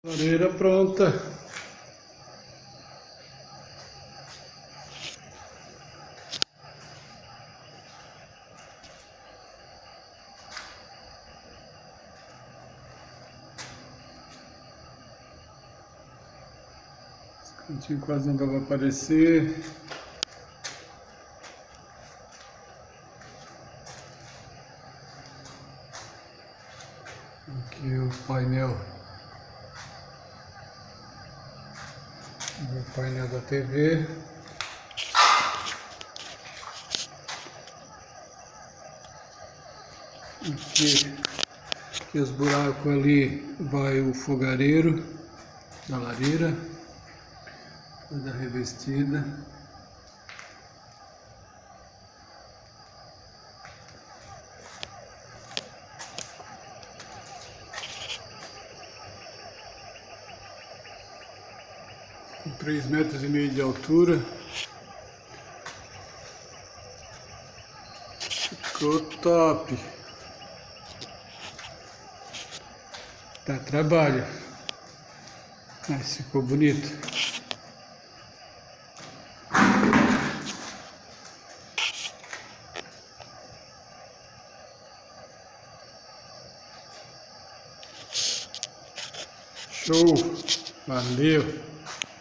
Lareira pronta. Esse cantinho quase não dava para aparecer. Aqui o painel. O painel da TV. Aqui os buracos ali vai o fogareiro da lareira, toda revestida. Com 3,5 metros de altura. Ficou top. Dá trabalho, mas ficou bonito. Show! Valeu!